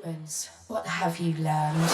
opens, what have you learned?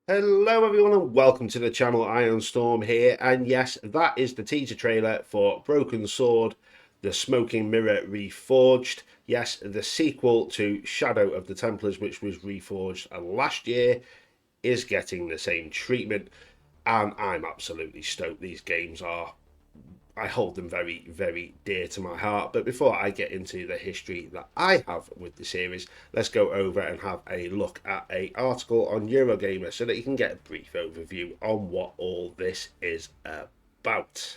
Hello everyone and welcome to the channel. Ironstorm here, and yes, that is the teaser trailer for Broken Sword, The Smoking Mirror Reforged. Yes, the sequel to Shadow of the Templars, which was reforged last year, is getting the same treatment, and I'm absolutely stoked. These games are, I hold them very, very dear to my heart. But before I get into the history that I have with the series, let's go over and have a look at an article on Eurogamer so that you can get a brief overview on what all this is about.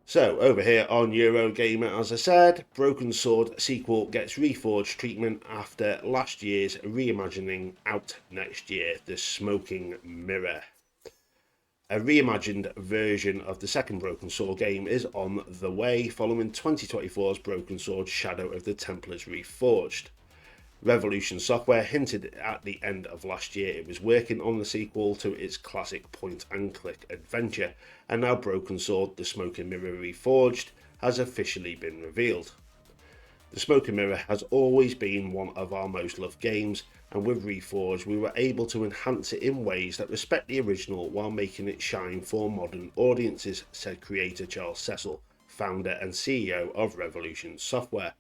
So, over here on Eurogamer, as I said, Broken Sword sequel gets reforged treatment after last year's reimagining, out next year, The Smoking Mirror. A reimagined version of the second Broken Sword game is on the way following 2024's Broken Sword Shadow of the Templars Reforged. Revolution Software hinted at the end of last year it was working on the sequel to its classic point-and-click adventure, and now Broken Sword The Smoking Mirror Reforged has officially been revealed. The Smoking Mirror has always been one of our most loved games, and with Reforged we were able to enhance it in ways that respect the original while making it shine for modern audiences, said creator Charles Cecil, founder and CEO of Revolution Software.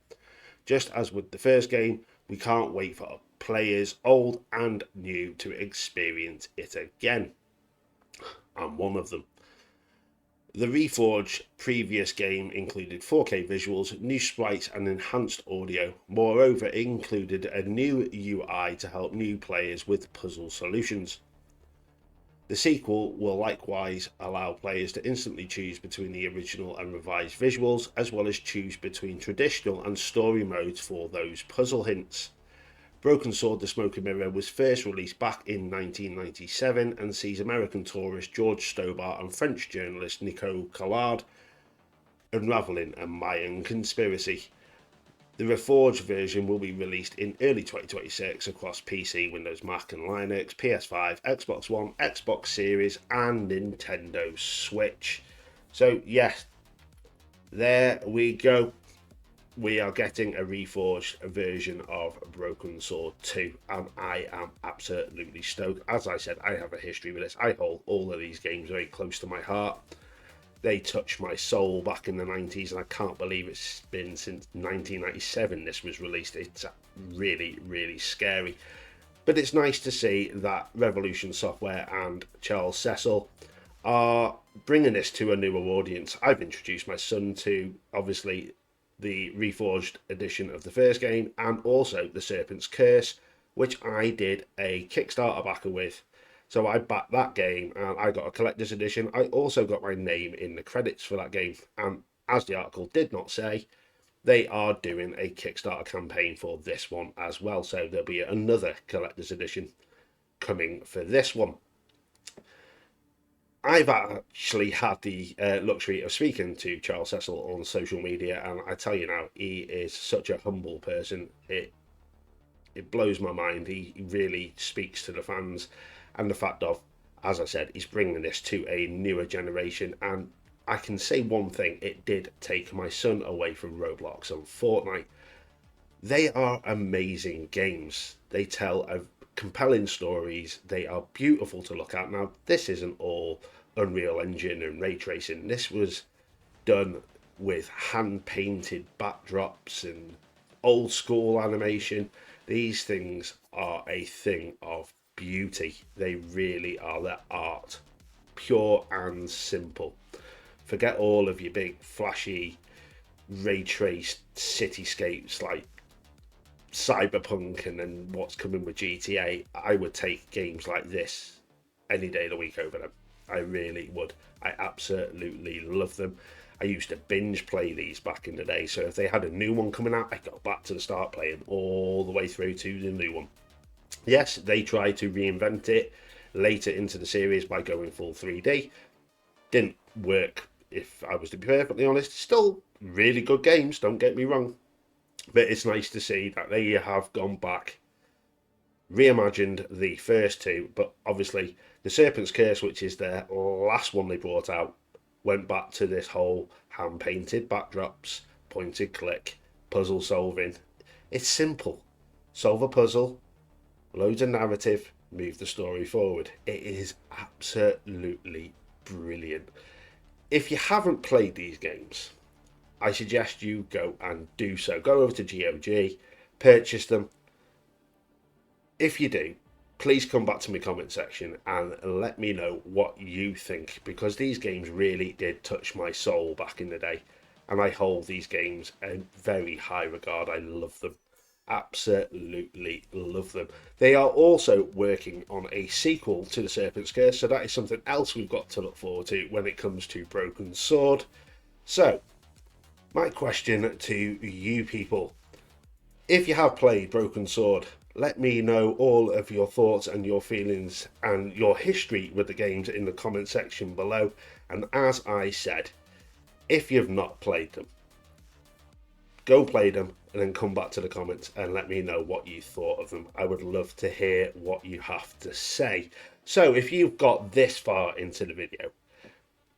Just as with the first game, we can't wait for players old and new to experience it again. I'm one of them. The Reforged previous game included 4K visuals, new sprites and enhanced audio. Moreover, it included a new UI to help new players with puzzle solutions. The sequel will likewise allow players to instantly choose between the original and revised visuals, as well as choose between traditional and story modes for those puzzle hints. Broken Sword The Smoking Mirror was first released back in 1997 and sees American tourist George Stobart and French journalist Nico Collard unravelling a Mayan conspiracy. The Reforged version will be released in early 2026 across PC, Windows, Mac and Linux, PS5, Xbox One, Xbox Series and Nintendo Switch. So yes, there we go. We are getting a reforged version of Broken Sword 2, and I am absolutely stoked. As I said, I have a history with this. I hold all of these games very close to my heart. They touched my soul back in the 90s, and I can't believe it's been since 1997 this was released. It's really, really scary. But it's nice to see that Revolution Software and Charles Cecil are bringing this to a newer audience. I've introduced my son to, obviously, the Reforged edition of the first game, and also the Serpent's Curse, which I did a Kickstarter backer with. So I backed that game and I got a collector's edition. I also got my name in the credits for that game, and as the article did not say, they are doing a Kickstarter campaign for this one as well, so there'll be another collector's edition coming for this one. I've actually had the luxury of speaking to Charles Cecil on social media, and I tell you now, he is such a humble person. It blows my mind. He really speaks to the fans, and the fact of, as I said, he's bringing this to a newer generation. And I can say one thing, it did take my son away from Roblox and Fortnite. They are amazing games. They tell compelling stories. They are beautiful to look at. Now, this isn't all Unreal Engine and ray tracing. This was done with hand-painted backdrops and old school animation. These things are a thing of beauty. They really are. Their art, pure and simple. Forget all of your big flashy ray traced cityscapes like Cyberpunk and then what's coming with GTA, I would take games like this any day of the week over them. I really would. I absolutely love them. I used to binge play these back in the day, so if they had a new one coming out, I'd go back to the start playing all the way through to the new one. Yes, they tried to reinvent it later into the series by going full 3D. Didn't work, if I was to be perfectly honest. Still really good games, don't get me wrong. But it's nice to see that they have gone back, reimagined the first two, but obviously the Serpent's Curse, which is their last one they brought out, went back to this whole hand-painted backdrops, pointed click, puzzle solving. It's simple. Solve a puzzle, loads of narrative, move the story forward. It is absolutely brilliant. If you haven't played these games, I suggest you go and do so. Go over to GOG, purchase them. If you do, please come back to my comment section and let me know what you think, because these games really did touch my soul back in the day, and I hold these games in very high regard. I love them. Absolutely love them. They are also working on a sequel to the Serpent's Curse, so that is something else we've got to look forward to when it comes to Broken Sword. So, my question to you people, if you have played Broken Sword, let me know all of your thoughts and your feelings and your history with the games in the comment section below. And as I said, if you've not played them, go play them and then come back to the comments and let me know what you thought of them. I would love to hear what you have to say. So if you've got this far into the video,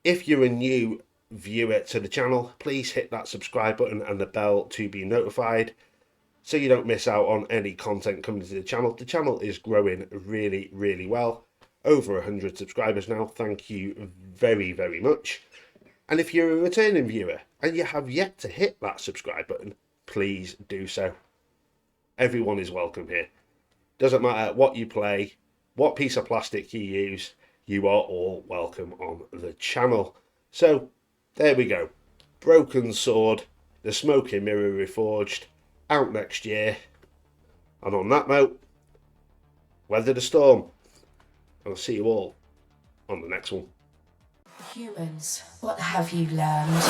if you're a new viewer to the channel, please hit that subscribe button and the bell to be notified so you don't miss out on any content coming to the channel. The channel is growing really, really well. Over 100 subscribers now. Thank you very, very much. And if you're a returning viewer and you have yet to hit that subscribe button, please do so. Everyone is welcome here. Doesn't matter what you play, what piece of plastic you use, you are all welcome on the channel. So, there we go. Broken Sword, the Smoking Mirror Reforged, out next year. And on that note, weather the storm. I'll see you all on the next one. Humans, what have you learned?